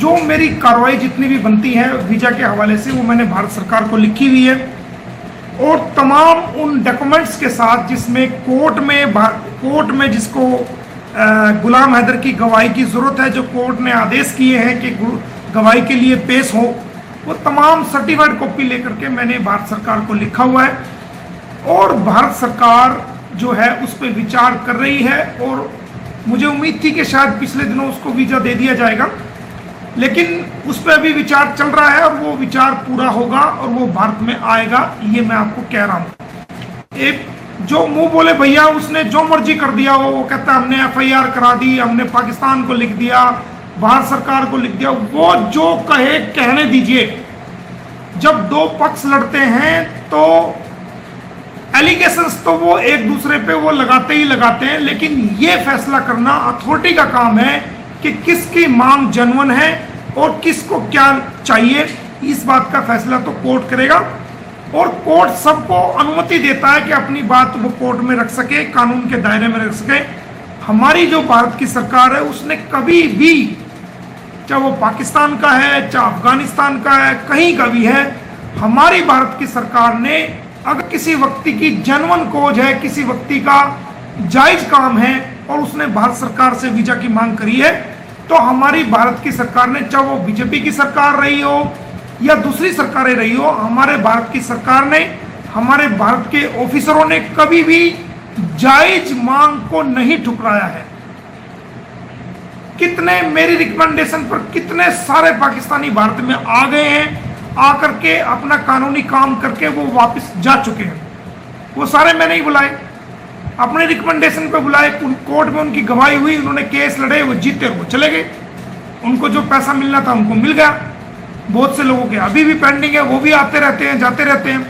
जो मेरी कार्रवाई जितनी भी बनती है वीजा के हवाले से वो मैंने भारत सरकार को लिखी हुई है, और तमाम उन डॉक्यूमेंट्स के साथ जिसमें कोर्ट में जिसको गुलाम हैदर की गवाही की ज़रूरत है, जो कोर्ट ने आदेश किए हैं कि गवाही के लिए पेश हो, वो तमाम सर्टिफाइड कॉपी लेकर के मैंने भारत सरकार को लिखा हुआ है। और भारत सरकार जो है उस पर विचार कर रही है, और मुझे उम्मीद थी कि शायद पिछले दिनों उसको वीज़ा दे दिया जाएगा, लेकिन उस पर अभी विचार चल रहा है और वो विचार पूरा होगा और वो भारत में आएगा, ये मैं आपको कह रहा हूँ। एक जो मुंह बोले भैया उसने जो मर्जी कर दिया, वो कहता है हमने FIR करा दी, हमने पाकिस्तान को लिख दिया, भारत सरकार को लिख दिया, वो जो कहे कहने दीजिए। जब दो पक्ष लड़ते हैं तो एलिगेशंस तो वो एक दूसरे पे वो लगाते ही लगाते हैं, लेकिन ये फैसला करना अथॉरिटी का काम है कि किसकी मांग जेन्युइन है और किसको क्या चाहिए। इस बात का फैसला तो कोर्ट करेगा, और कोर्ट सबको अनुमति देता है कि अपनी बात वो कोर्ट में रख सके, कानून के दायरे में रख सके। हमारी जो भारत की सरकार है उसने कभी भी, चाहे वो पाकिस्तान का है, चाहे अफगानिस्तान का है, कहीं का भी है, हमारी भारत की सरकार ने अगर किसी व्यक्ति की जेन्युइन कोज है, किसी व्यक्ति का जायज काम है और उसने भारत सरकार से वीजा की मांग करी है, तो हमारी भारत की सरकार ने, चाहे वो बीजेपी की सरकार रही हो या दूसरी सरकारें रही हो, हमारे भारत की सरकार ने, हमारे भारत के ऑफिसरों ने कभी भी जायज मांग को नहीं ठुकराया है। कितने मेरी रिकमेंडेशन पर कितने सारे पाकिस्तानी भारत में आ गए हैं, आकर के अपना कानूनी काम करके वो वापस जा चुके हैं। वो सारे मैंने ही बुलाए, अपने रिकमेंडेशन पे बुलाए, कोर्ट में उनकी गवाही हुई, उन्होंने केस लड़े, वो जीते और वो चले गए। उनको जो पैसा मिलना था उनको मिल गया। बहुत से लोगों के अभी भी पेंडिंग है, वो भी आते रहते हैं, जाते रहते हैं।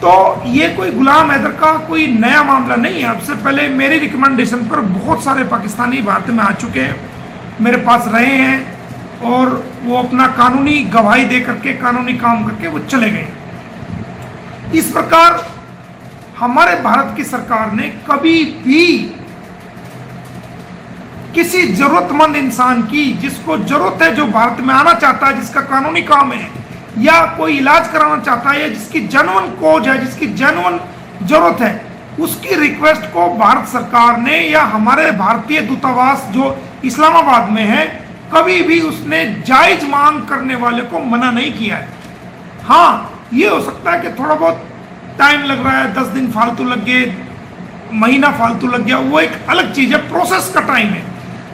तो ये कोई गुलाम हैदर का कोई नया मामला नहीं है। आपसे पहले मेरी रिकमेंडेशन पर बहुत सारे पाकिस्तानी भारत में आ चुके हैं, मेरे पास रहे हैं, और वो अपना कानूनी गवाही दे करके, कानूनी काम करके वो चले गए। इस प्रकार हमारे भारत की सरकार ने कभी भी किसी जरूरतमंद इंसान की, जिसको जरूरत है, जो भारत में आना चाहता है, जिसका कानूनी काम है या कोई इलाज कराना चाहता है, या जिसकी जेन्युइन कोज है, जिसकी जेन्युइन जरूरत है, उसकी रिक्वेस्ट को भारत सरकार ने या हमारे भारतीय दूतावास जो इस्लामाबाद में है, कभी भी उसने जायज मांग करने वाले को मना नहीं किया है। हाँ, ये हो सकता है कि थोड़ा बहुत टाइम लग रहा है, 10 दिन फालतू लग गए, महीना फालतू लग गया, वो एक अलग चीज है, प्रोसेस का टाइम है।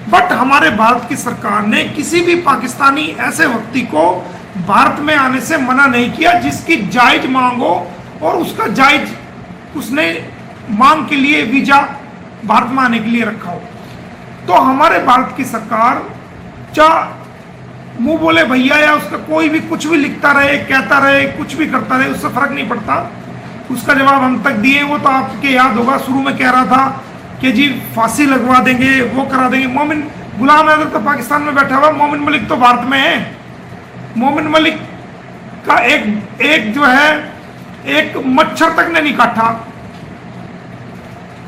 बट हमारे भारत की सरकार ने किसी भी पाकिस्तानी ऐसे व्यक्ति को भारत में आने से मना नहीं किया जिसकी जायज मांग हो और उसका जायज उसने मांग के लिए वीजा भारत में आने के लिए रखा हो। तो हमारे भारत की सरकार चाहे मुंह बोले भैया या उसका कोई भी कुछ भी लिखता रहे, कहता रहे, कुछ भी करता रहे, उससे फर्क नहीं पड़ता। उसका जवाब हम तक दिए। वो तो आपके याद होगा, शुरू में कह रहा था कि जी फांसी लगवा देंगे, वो करा देंगे। मोमिन गुलाम हैदर तो पाकिस्तान में बैठा हुआ, मोमिन मलिक तो भारत में है। मोमिन मलिक का एक जो है, एक मच्छर तक ने नहीं काटा।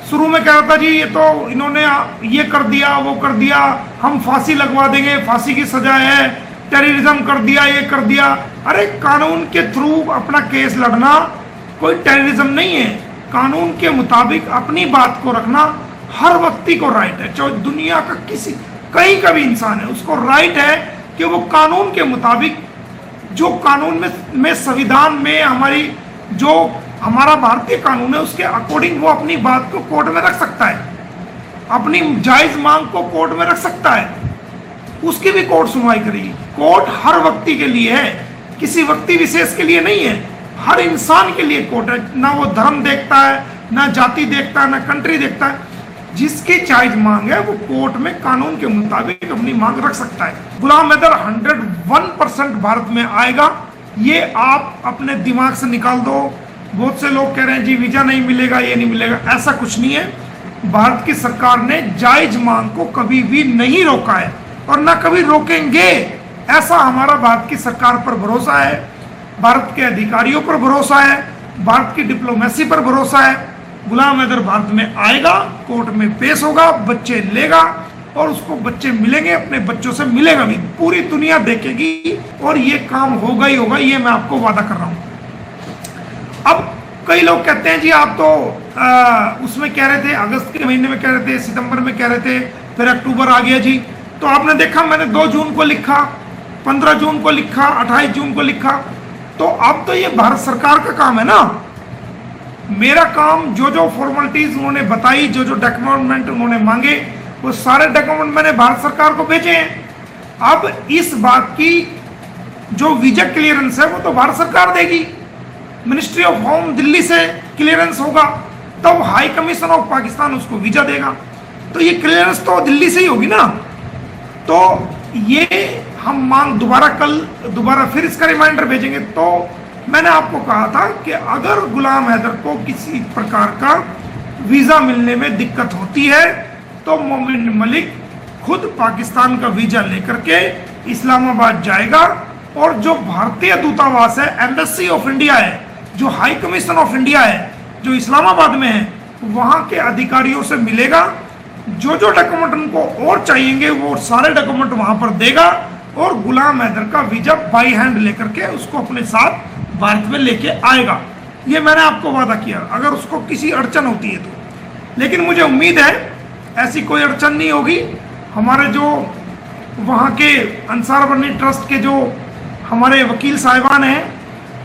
शुरू में कह रहा था जी ये तो इन्होंने ये कर दिया, वो कर दिया, हम फांसी लगवा देंगे, फांसी की सजा है, टेररिज्म कर दिया, ये कर दिया। अरे कानून के थ्रू अपना केस लड़ना कोई टेररिज्म नहीं है। कानून के मुताबिक अपनी बात को रखना हर व्यक्ति को राइट है, चाहे दुनिया का किसी कहीं का भी इंसान है, उसको राइट है कि वो कानून के मुताबिक, जो कानून में संविधान में हमारी जो हमारा भारतीय कानून है उसके अकॉर्डिंग वो अपनी बात को कोर्ट में रख सकता है, अपनी जायज मांग को कोर्ट में रख सकता है, उसकी भी कोर्ट सुनवाई करेगी। कोर्ट हर व्यक्ति के लिए है, किसी व्यक्ति विशेष के लिए नहीं है, हर इंसान के लिए कोर्ट है। ना वो धर्म देखता है, ना जाति देखता है, ना कंट्री देखता है। जिसकी जायज मांग है वो कोर्ट में कानून के मुताबिक अपनी मांग रख सकता है। गुलाम हैदर 101% भारत में आएगा, ये आप अपने दिमाग से निकाल दो। बहुत से लोग कह रहे हैं जी वीजा नहीं मिलेगा, ये नहीं मिलेगा, ऐसा कुछ नहीं है। भारत की सरकार ने जायज मांग को कभी भी नहीं रोका है और ना कभी रोकेंगे, ऐसा हमारा भारत की सरकार पर भरोसा है, भारत के अधिकारियों पर भरोसा है, भारत की डिप्लोमेसी पर भरोसा है। गुलाम हैदर भारत में आएगा, कोर्ट में पेश होगा, बच्चे लेगा और उसको बच्चे मिलेंगे, अपने बच्चों से मिलेगा भी, पूरी दुनिया देखेगी और ये काम होगा ही होगा, ये मैं आपको वादा कर रहा हूं। अब कई लोग कहते हैं जी आप तो उसमें कह रहे थे, अगस्त के महीने में कह रहे थे, सितंबर में कह रहे थे, फिर अक्टूबर आ गया जी। तो आपने देखा मैंने 2 जून को लिखा, 15 जून को लिखा, 28 जून को लिखा। तो अब तो ये भारत सरकार का काम है ना। मेरा काम जो जो फॉर्मेलिटीज उन्होंने बताई, जो जो डॉक्यूमेंट उन्होंने मांगे, वो सारे डॉक्यूमेंट मैंने भारत सरकार को भेजे हैं। अब इस बात की जो वीजा क्लियरेंस है वो तो भारत सरकार देगी, मिनिस्ट्री ऑफ होम दिल्ली से क्लियरेंस होगा, तब हाई कमीशन ऑफ पाकिस्तान उसको वीजा देगा। तो ये क्लियरेंस तो दिल्ली से ही होगी ना। तो ये हम मांग दोबारा फिर इसका रिमाइंडर भेजेंगे। तो मैंने आपको कहा था कि अगर गुलाम हैदर को किसी प्रकार का वीजा मिलने में दिक्कत होती है तो मोमिन मलिक खुद पाकिस्तान का वीजा लेकर के इस्लामाबाद जाएगा, और जो भारतीय दूतावास है, एम्बेसी ऑफ इंडिया है, जो हाई कमीशन ऑफ इंडिया है, जो इस्लामाबाद में है, वहां के अधिकारियों से मिलेगा। जो जो डॉक्यूमेंट उनको और चाहिएंगे वो सारे डॉक्यूमेंट वहां पर देगा, और गुलाम हैदर का वीजा बाई हैंड लेकर के उसको अपने साथ भारत में लेके आएगा। ये मैंने आपको वादा किया, अगर उसको किसी अड़चन होती है तो। लेकिन मुझे उम्मीद है ऐसी कोई अड़चन नहीं होगी। हमारे जो वहाँ के अंसार बनी ट्रस्ट के जो हमारे वकील साहिबान हैं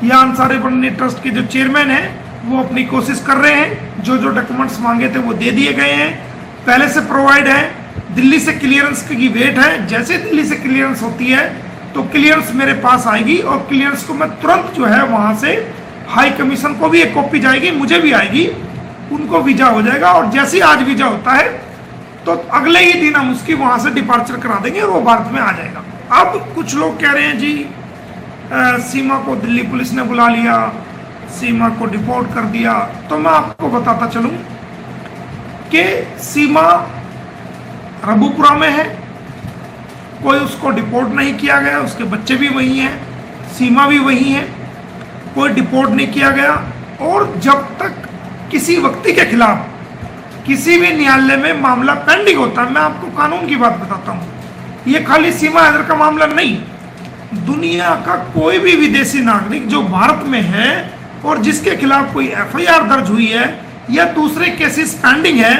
या अंसार बनी ट्रस्ट के जो चेयरमैन हैं, वो अपनी कोशिश कर रहे हैं। जो जो डॉक्यूमेंट्स मांगे थे वो दे दिए गए हैं, पहले से प्रोवाइड है। दिल्ली से क्लियरेंस की वेट है। जैसे दिल्ली से क्लियरेंस होती है तो क्लियरेंस मेरे पास आएगी, और क्लियरेंस को मैं तुरंत जो है वहाँ से हाई कमीशन को भी एक कॉपी जाएगी, मुझे भी आएगी, उनको वीजा हो जाएगा। और जैसे ही आज वीजा होता है तो अगले ही दिन हम उसकी वहाँ से डिपार्चर करा देंगे और वो भारत में आ जाएगा। अब कुछ लोग कह रहे हैं जी सीमा को दिल्ली पुलिस ने बुला लिया, सीमा को डिपोर्ट कर दिया। तो मैं आपको बताता चलूं कि सीमा रबूपुरा में है, कोई उसको डिपोर्ट नहीं किया गया, उसके बच्चे भी वही हैं, सीमा भी वही है, कोई डिपोर्ट नहीं किया गया। और जब तक किसी व्यक्ति के खिलाफ किसी भी न्यायालय में मामला पेंडिंग होता है, मैं आपको कानून की बात बताता हूँ, ये खाली सीमा हैदर का मामला नहीं, दुनिया का कोई भी विदेशी नागरिक जो भारत में है और जिसके खिलाफ कोई एफआईआर दर्ज हुई है या दूसरे केसेस पेंडिंग है,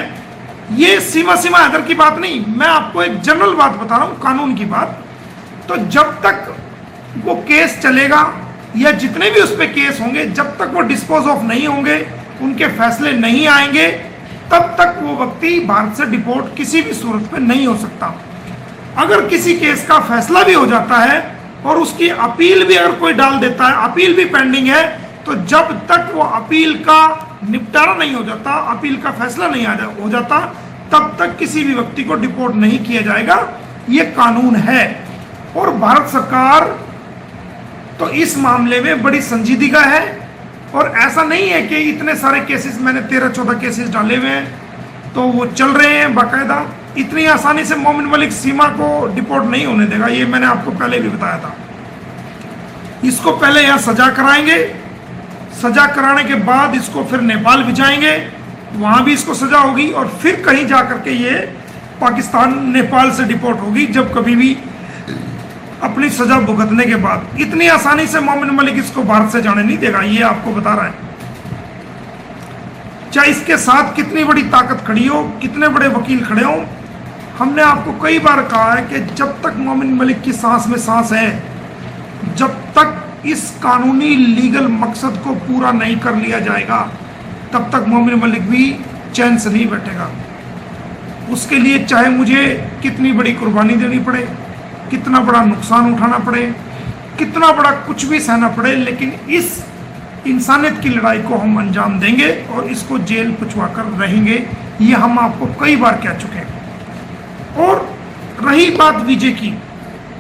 ये सीमा हैदर की बात नहीं, मैं आपको एक जनरल बात बता रहा हूँ, कानून की बात। तो जब तक वो केस चलेगा या जितने भी उस पर केस होंगे, जब तक वो डिस्पोज ऑफ नहीं होंगे, उनके फैसले नहीं आएंगे, तब तक वो व्यक्ति भारत से डिपोर्ट किसी भी सूरत में नहीं हो सकता। अगर किसी केस का फैसला भी हो जाता है और उसकी अपील भी अगर कोई डाल देता है, अपील भी पेंडिंग है, तो जब तक वो अपील का निपटारा नहीं हो जाता, अपील का फैसला नहीं हो जाता, तब तक किसी भी व्यक्ति को डिपोर्ट नहीं किया जाएगा। ये कानून है। और भारत सरकार तो इस मामले में बड़ी संजीदगी है, और ऐसा नहीं है कि इतने सारे केसेस, मैंने 13-14 केसेस डाले हुए हैं तो वो चल रहे हैं बाकायदा। इतनी आसानी से मोमिन मलिक सीमा को डिपोर्ट नहीं होने देगा, ये मैंने आपको पहले भी बताया था। इसको पहले यहाँ सजा कराएंगे, सजा कराने के बाद इसको फिर नेपाल भिजाएंगे, वहां भी इसको सजा होगी, और फिर कहीं जा करके ये पाकिस्तान नेपाल से डिपोर्ट होगी जब कभी भी अपनी सजा भुगतने के बाद। इतनी आसानी से मोमिन मलिक इसको भारत से जाने नहीं देगा, ये आपको बता रहा है। चाहे इसके साथ कितनी बड़ी ताकत खड़ी हो, कितने बड़े वकील खड़े हो, हमने आपको कई बार कहा है कि जब तक मोमिन मलिक की सांस में सांस है, जब तक इस कानूनी लीगल मकसद को पूरा नहीं कर लिया जाएगा, तब तक मोमिन मलिक भी चैन से नहीं बैठेगा। उसके लिए चाहे मुझे कितनी बड़ी कुर्बानी देनी पड़े, कितना बड़ा नुकसान उठाना पड़े, कितना बड़ा कुछ भी सहना पड़े, लेकिन इस इंसानियत की लड़ाई को हम अंजाम देंगे और इसको जेल पुछवा कर रहेंगे। ये हम आपको कई बार कह चुके हैं। और रही बात वीजे की,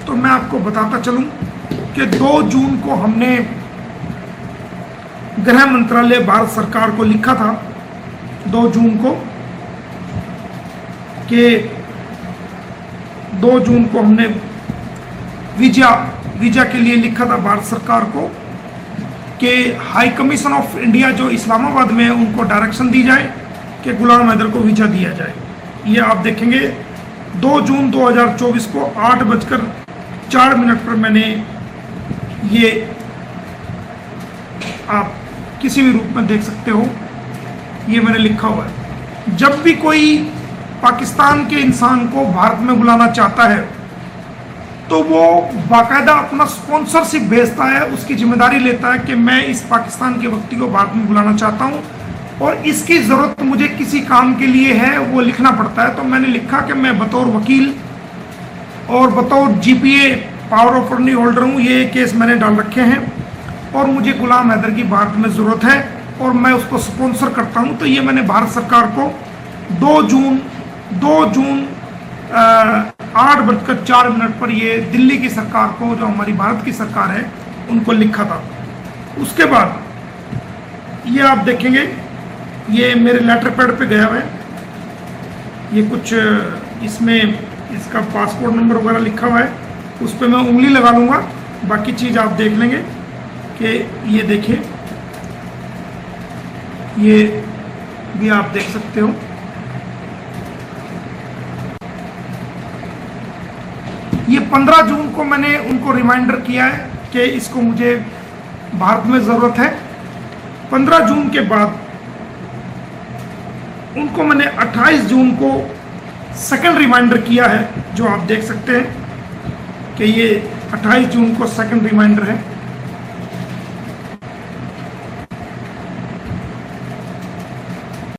तो मैं आपको बताता चलूं कि 2 जून को हमने गृह मंत्रालय भारत सरकार को लिखा था, 2 जून को, कि 2 जून को हमने वीजा के लिए लिखा था भारत सरकार को कि हाई कमीशन ऑफ इंडिया जो इस्लामाबाद में है उनको डायरेक्शन दी जाए कि गुलाम हैदर को वीजा दिया जाए। ये आप देखेंगे 2 जून 2024 को 8:04 पर मैंने ये, आप किसी भी रूप में देख सकते हो, ये मैंने लिखा हुआ है। जब भी कोई पाकिस्तान के इंसान को भारत में बुलाना चाहता है तो वो बाकायदा अपना स्पॉन्सरशिप भेजता है, उसकी जिम्मेदारी लेता है कि मैं इस पाकिस्तान के व्यक्ति को भारत में बुलाना चाहता हूँ और इसकी ज़रूरत मुझे किसी काम के लिए है, वो लिखना पड़ता है। तो मैंने लिखा कि मैं बतौर वकील और बतौर GPA power of attorney holder हूँ, ये केस मैंने डाल रखे हैं और मुझे गुलाम हैदर की भारत में ज़रूरत है और मैं उसको स्पॉन्सर करता हूँ। तो ये मैंने भारत सरकार को 2 जून 8:04 पर ये दिल्ली की सरकार को, जो हमारी भारत की सरकार है, उनको लिखा था। उसके बाद ये आप देखेंगे, ये मेरे लेटर पैड पे गया हुआ है, ये कुछ इसमें इसका पासपोर्ट नंबर वगैरह लिखा हुआ है, उस पर मैं उंगली लगा लूँगा, बाकी चीज़ आप देख लेंगे कि ये देखिए, ये भी आप देख सकते हो। ये 15 जून को मैंने उनको रिमाइंडर किया है कि इसको मुझे भारत में ज़रूरत है। 15 जून के बाद उनको मैंने 28 जून को सेकंड रिमाइंडर किया है, जो आप देख सकते हैं कि ये 28 जून को सेकंड रिमाइंडर है।